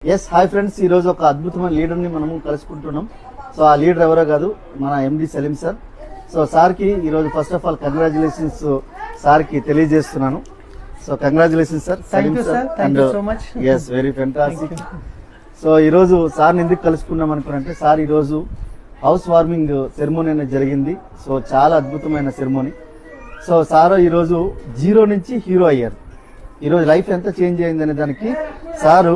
Yes hi friends, ఈ రోజు ఒక అద్భుతమైన లీడర్ని మనము కలుసుకుంటున్నాం. సో ఆ లీడర్ ఎవరో కాదు, మన ఎండి సలీం సార్. సో సార్కి ఈరోజు ఫస్ట్ ఆఫ్ ఆల్ కంగ్రాచులేషన్స్ సార్కి తెలియజేస్తున్నాను. So congratulations sir Saleem sir, and is very fantastic. So ఈరోజు సార్ని ఎందుకు కలుసుకున్నాం అనుకున్నంటే, సార్ ఈరోజు హౌస్ వార్మింగ్ సెరమోనీ అనేది జరిగింది. సో చాలా అద్భుతమైన సెరమోనీ. సో సార్ ఈరోజు జీరో నుంచి హీరో అయ్యారు. ఈరోజు లైఫ్ ఎంత చేంజ్ అయింది అనే దానికి సారు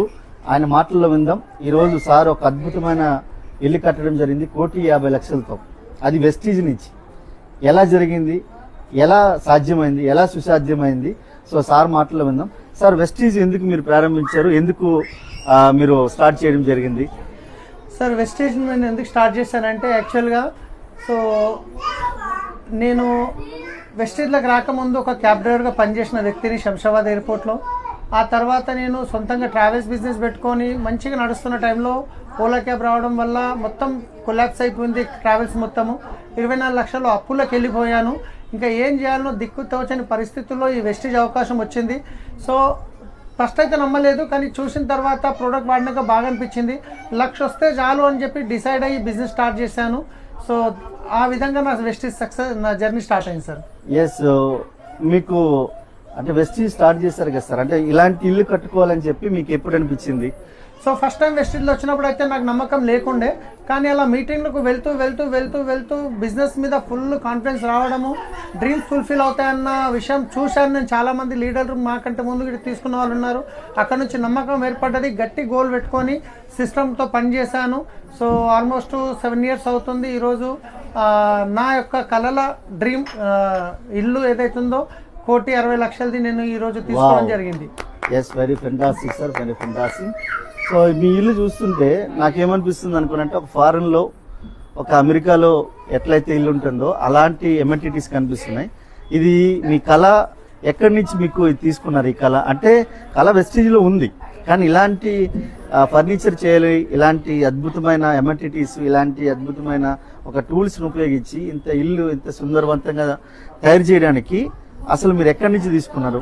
ఆయన మాటల్లో విందాం. ఈరోజు సార్ ఒక అద్భుతమైన ఇల్లు కట్టడం జరిగింది 1,50,00,000తో. అది వెస్టీజ్ నుంచి ఎలా జరిగింది, ఎలా సాధ్యమైంది, ఎలా సుసాధ్యమైంది, సో సార్ మాటల్లో విందాం. సార్ వెస్టీజ్ ఎందుకు మీరు ప్రారంభించారు, ఎందుకు మీరు స్టార్ట్ చేయడం జరిగింది? సార్ వెస్టీజ్ నేను ఎందుకు స్టార్ట్ చేశానంటే, యాక్చువల్గా సో నేను వెస్టీజ్లోకి రాకముందు ఒక క్యాబ్ డ్రైవర్గా పనిచేసిన వ్యక్తిని శంషాబాద్ ఎయిర్పోర్ట్లో. ఆ తర్వాత నేను సొంతంగా ట్రావెల్స్ బిజినెస్ పెట్టుకొని మంచిగా నడుస్తున్న టైంలో ఓలా క్యాబ్ రావడం వల్ల మొత్తం కొలాప్స్ అయిపోయింది ట్రావెల్స్ మొత్తము. 24 లక్షలు అప్పులకు వెళ్ళిపోయాను. ఇంకా ఏం చేయాలనో దిక్కు తోచని పరిస్థితుల్లో ఈ వెస్టీజ్ అవకాశం వచ్చింది. సో ఫస్ట్ అయితే నమ్మలేదు, కానీ చూసిన తర్వాత ప్రోడక్ట్ వాడినాక బాగా అనిపించింది. 1,00,000 వస్తే చాలు అని చెప్పి డిసైడ్ అయ్యి బిజినెస్ స్టార్ట్ చేశాను. సో ఆ విధంగా నా వెస్టీజ్ సక్సెస్, నా జర్నీ స్టార్ట్ అయింది సార్. ఎస్, మీకు అంటే వెస్టీజ్ స్టార్ట్ చేశారు కదా సార్, అంటే ఇలాంటి ఇల్లు కట్టుకోవాలని చెప్పి మీకు ఎప్పుడు అనిపించింది? సో ఫస్ట్ టైం వెస్టీజ్లో వచ్చినప్పుడు అయితే నాకు నమ్మకం లేకుండే, కానీ అలా మీటింగ్లకు వెళ్తూ వెళ్తూ వెళ్తూ వెళ్తూ బిజినెస్ మీద ఫుల్ కాన్ఫిడెన్స్ రావడము, డ్రీమ్స్ ఫుల్ఫిల్ అవుతాయన్న విషయం చూశాను. నేను చాలామంది లీడర్లు మాకంటే ముందు తీసుకున్న వాళ్ళు ఉన్నారు. అక్కడ నుంచి నమ్మకం ఏర్పడ్డది. గట్టి గోల్ పెట్టుకొని సిస్టమ్తో పనిచేశాను. సో ఆల్మోస్ట్ 7 years అవుతుంది. ఈరోజు నా యొక్క కలల డ్రీమ్ ఇల్లు ఏదైతుందో 1,60,00,000ది నేను ఈరోజు తీసుకోవడం జరిగింది. Yes, very fantastic sir, very fantastic. So మీ ఇల్లు చూస్తుంటే నాకేమనిపిస్తుంది అనుకున్నంటే, ఒక ఫారెన్లో, ఒక అమెరికాలో ఎట్లయితే ఇల్లు ఉంటుందో అలాంటి ఎమ్యూనిటీస్ కనిపిస్తున్నాయి. ఇది మీ కళ ఎక్కడి నుంచి మీకు తీసుకున్నారు? ఈ కళ అంటే కళ వెస్టీజ్లో ఉంది, కానీ ఇలాంటి ఫర్నిచర్ చేయాలి, ఇలాంటి అద్భుతమైన ఎమ్యూనిటీస్, ఇలాంటి అద్భుతమైన ఒక టూల్స్ని ఉపయోగించి ఇంత ఇల్లు ఇంత సుందరవంతంగా తయారు చేయడానికి అసలు మీరు ఎక్కడి నుంచి తీసుకున్నారు?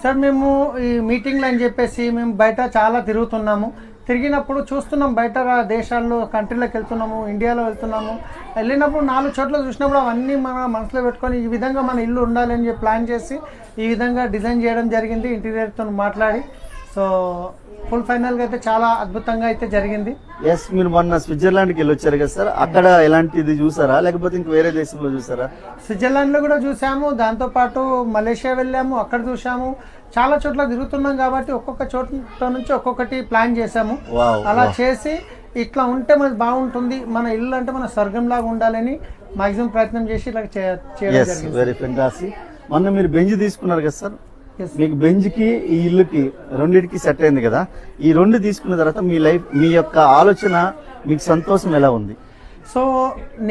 సార్ మేము ఈ మీటింగ్లు అని చెప్పేసి మేము బయట చాలా తిరుగుతున్నాము. తిరిగినప్పుడు చూస్తున్నాం, బయట దేశాల్లో కంట్రీలోకి వెళ్తున్నాము, ఇండియాలో వెళ్తున్నాము. వెళ్ళినప్పుడు 4 చోట్ల చూసినప్పుడు అవన్నీ మన మనసులో పెట్టుకొని ఈ విధంగా మన ఇల్లు ఉండాలని చెప్పి ప్లాన్ చేసి ఈ విధంగా డిజైన్ చేయడం జరిగింది, ఇంటీరియర్తో మాట్లాడి. సో ఫుల్ ఫైనల్గా అయితే చాలా అద్భుతంగా అయితే జరిగింది. ఎస్, మీరు మొన్న స్విట్జర్లాండ్కి వెళ్ళి వచ్చారు కదా సార్, అక్కడ ఎలాంటిది చూసారా, లేకపోతే ఇంక వేరే దేశంలో చూసారా? స్విట్జర్లాండ్లో కూడా చూసాము, దాంతోపాటు మలేషియా వెళ్ళాము, అక్కడ చూసాము. చాలా చోట్ల తిరుగుతున్నాం కాబట్టి ఒక్కొక్క చోట నుంచి ఒక్కొక్కటి ప్లాన్ చేసాము. అలా చేసి ఇట్లా ఉంటే మనకి బాగుంటుంది, మన ఇల్లు అంటే మన స్వర్గం లాగా ఉండాలని మాక్సిమం ప్రయత్నం చేసి ఇలా చేయడం జరిగింది. Very fantastic. మొన్న మీరు బెంచ్ తీసుకున్నారు కదా సార్, మీకు బెంచ్కి ఈ ఇల్లుకి రెండింటికి సెట్ అయింది కదా. ఈ 2 తీసుకున్న తర్వాత మీ లైఫ్, మీ యొక్క ఆలోచన, మీకు సంతోషం ఎలా ఉంది? సో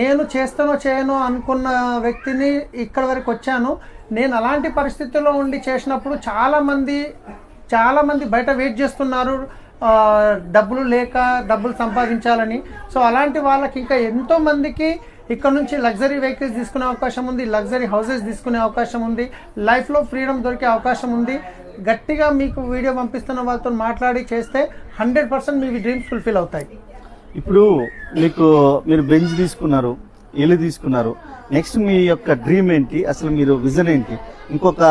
నేను చేస్తానో చేయనో అనుకున్న వ్యక్తిని ఇక్కడ వరకు వచ్చాను. నేను అలాంటి పరిస్థితుల్లో ఉండి చేసినప్పుడు చాలా మంది బయట వెయిట్ చేస్తున్నారు, డబ్బులు లేక డబ్బులు సంపాదించాలని. సో అలాంటి వాళ్ళకి ఇంకా ఎంతో మందికి ఇక్కడ నుంచి లగ్జరీ వెహికల్స్ తీసుకునే అవకాశం ఉంది, లగ్జరీ హౌసెస్ తీసుకునే అవకాశం ఉంది, లైఫ్లో ఫ్రీడమ్ దొరికే అవకాశం ఉంది. గట్టిగా మీకు వీడియో పంపిస్తున్న వాళ్ళతో మాట్లాడి చేస్తే 100% మీ డ్రీమ్స్ ఫుల్ఫిల్ అవుతాయి. ఇప్పుడు మీరు బెంచ్ తీసుకున్నారు, ఇల్లు తీసుకున్నారు, నెక్స్ట్ మీ యొక్క డ్రీమ్ ఏంటి, అసలు మీరు విజన్ ఏంటి? ఇంకొక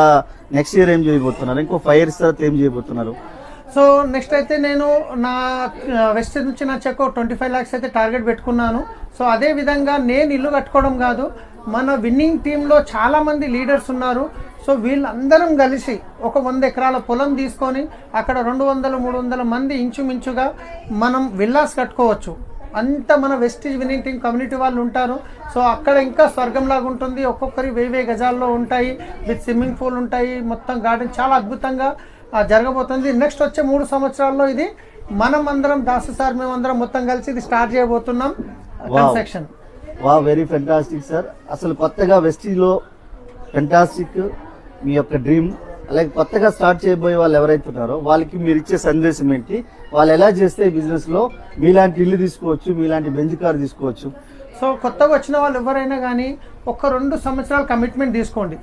నెక్స్ట్ ఇయర్ ఏం చేయబోతున్నారు, ఇంకో 5 years తర్వాత ఏం చేయబోతున్నారు? సో నెక్స్ట్ అయితే నేను నా వెస్టీజ్ నుంచి నా చెక్ 25 lakhs అయితే టార్గెట్ పెట్టుకున్నాను. సో అదే విధంగా నేను ఇల్లు కట్టుకోవడం కాదు, మన విన్నింగ్ టీంలో చాలామంది లీడర్స్ ఉన్నారు. సో వీళ్ళందరం కలిసి ఒక 100 ఎకరాల పొలం తీసుకొని అక్కడ 200-300 మంది ఇంచుమించుగా మనం విల్లాస్ కట్టుకోవచ్చు. అంత మన వెస్టీజ్ విన్నింగ్ టీం కమ్యూనిటీ వాళ్ళు ఉంటారు. సో అక్కడ ఇంకా స్వర్గంలాగా ఉంటుంది. ఒక్కొక్కరి 1000 గజాల్లో ఉంటాయి, విత్ స్విమ్మింగ్ పూల్ ఉంటాయి, మొత్తం గార్డెన్ చాలా అద్భుతంగా జరగబోతుంది. నెక్స్ట్ వచ్చే 3 సంవత్సరాల్లో ఇది మనం అందరం, దాసు సార్, మేమందరం మొత్తం కలిసి ఇది స్టార్ట్ చేయబోతున్నాం కన్స్ట్రక్షన్. Very fantastic sir. అసలు కొత్తగా వెస్టీజ్లో ఫెంటాస్టిక్ మీ యొక్క డ్రీమ్, అలాగే కొత్తగా స్టార్ట్ చేయబోయే వాళ్ళు ఎవరైతే ఉన్నారో వాళ్ళకి మీరు ఇచ్చే సందేశం ఏంటి? వాళ్ళు ఎలా చేస్తే బిజినెస్ లో మీలాంటి ఇల్లు తీసుకోవచ్చు, మీలాంటి బెంచ్ కార్ తీసుకోవచ్చు? సో కొత్తగా వచ్చిన వాళ్ళు ఎవరైనా కానీ 1-2 సంవత్సరాల కమిట్మెంట్ తీసుకోండి.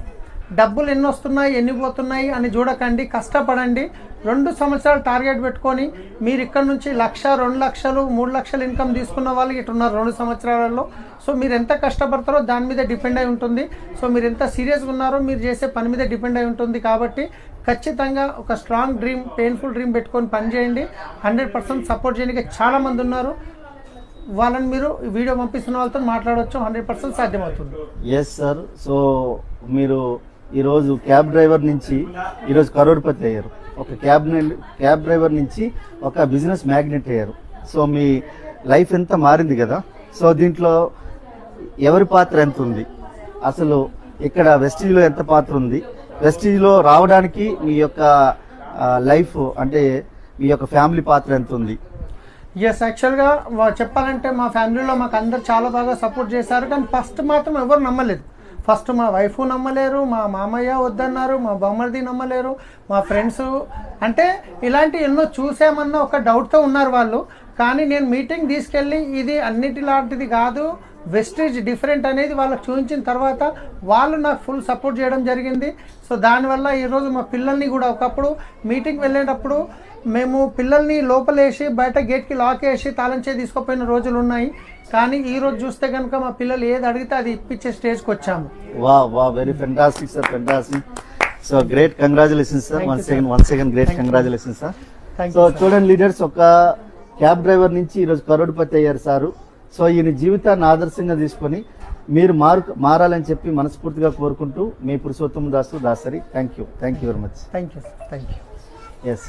డబ్బులు ఎన్ని వస్తున్నాయి ఎన్ని పోతున్నాయి అని చూడకండి, కష్టపడండి. 2 సంవత్సరాలు టార్గెట్ పెట్టుకొని మీరు ఇక్కడ నుంచి 1,00,000, 2 లక్షలు, 3 లక్షలు ఇన్కమ్ తీసుకున్న వాళ్ళు ఇటున్నారు 2 సంవత్సరాలలో. సో మీరు ఎంత కష్టపడతారో దాని మీద డిపెండ్ అయి ఉంటుంది. సో మీరు ఎంత సీరియస్గా ఉన్నారో మీరు చేసే పని మీద డిపెండ్ అయి ఉంటుంది. కాబట్టి ఖచ్చితంగా ఒక స్ట్రాంగ్ డ్రీమ్, పెయిన్ఫుల్ డ్రీమ్ పెట్టుకొని పని చేయండి. 100% సపోర్ట్ చేయడానికి చాలామంది ఉన్నారు. వాళ్ళని మీరు వీడియో పంపిస్తున్న వాళ్ళతో మాట్లాడవచ్చు. 100% సాధ్యమవుతుంది. Yes sir. సో మీరు ఈరోజు క్యాబ్ డ్రైవర్ నుంచి ఈరోజు కరోడ్పతి అయ్యారు. ఒక క్యాబ్ డ్రైవర్ నుంచి ఒక బిజినెస్ మ్యాగ్నెట్ అయ్యారు. సో మీ లైఫ్ ఎంత మారింది కదా. సో దీంట్లో ఎవరి పాత్ర ఎంత ఉంది, అసలు ఇక్కడ వెస్టీజ్లో ఎంత పాత్ర ఉంది, వెస్టీజ్లో రావడానికి మీ యొక్క లైఫ్ అంటే మీ యొక్క ఫ్యామిలీ పాత్ర ఎంత ఉంది? ఎస్, యాక్చువల్గా చెప్పాలంటే మా ఫ్యామిలీలో మాకు అందరు చాలా బాగా సపోర్ట్ చేశారు. కానీ ఫస్ట్ మాత్రం ఎవరు నమ్మలేదు. ఫస్ట్ మా వైఫ్ నమ్మలేరు, మా మామయ్య వద్దన్నారు, మా బామ్మర్ది నమ్మలేరు, మా ఫ్రెండ్స్. అంటే ఇలాంటి ఎన్నో చూసామన్న ఒక డౌట్తో ఉన్నారు వాళ్ళు. కానీ నేను మీటింగ్ తీసుకెళ్ళి ఇది అన్నిటిలాంటిది కాదు, వెస్టేజ్ డిఫరెంట్ అనేది వాళ్ళకి చూపించిన తర్వాత వాళ్ళు నాకు ఫుల్ సపోర్ట్ చేయడం జరిగింది. సో దానివల్ల ఈరోజు మా పిల్లల్ని కూడా, ఒకప్పుడు మీటింగ్ వెళ్ళేటప్పుడు మేము పిల్లల్ని లోపలేసి బయట గేట్కి లాక్ వేసి తాళం చేసి తీసుకుపోయిన రోజులు ఉన్నాయి. కానీ ఈ రోజు చూస్తే కనుక మా పిల్లలు ఏది అడిగితే అది ఇప్పించే స్టేజ్కి వచ్చాము. వా very fantastic sir, fantastic. So great, congratulations sir. Once again great congratulations sir. So చూడండి లీడర్స్, ఒక క్యాబ్ డ్రైవర్ నుంచి ఈరోజు కరోడ్పతి అయ్యారు సారు. సో ఈయన జీవితాన్ని ఆదర్శంగా తీసుకొని మీరు మారాలని చెప్పి మనస్ఫూర్తిగా కోరుకుంటూ మీ Purushottama Dasu Dasari. Thank you very much. Thank you. Yes.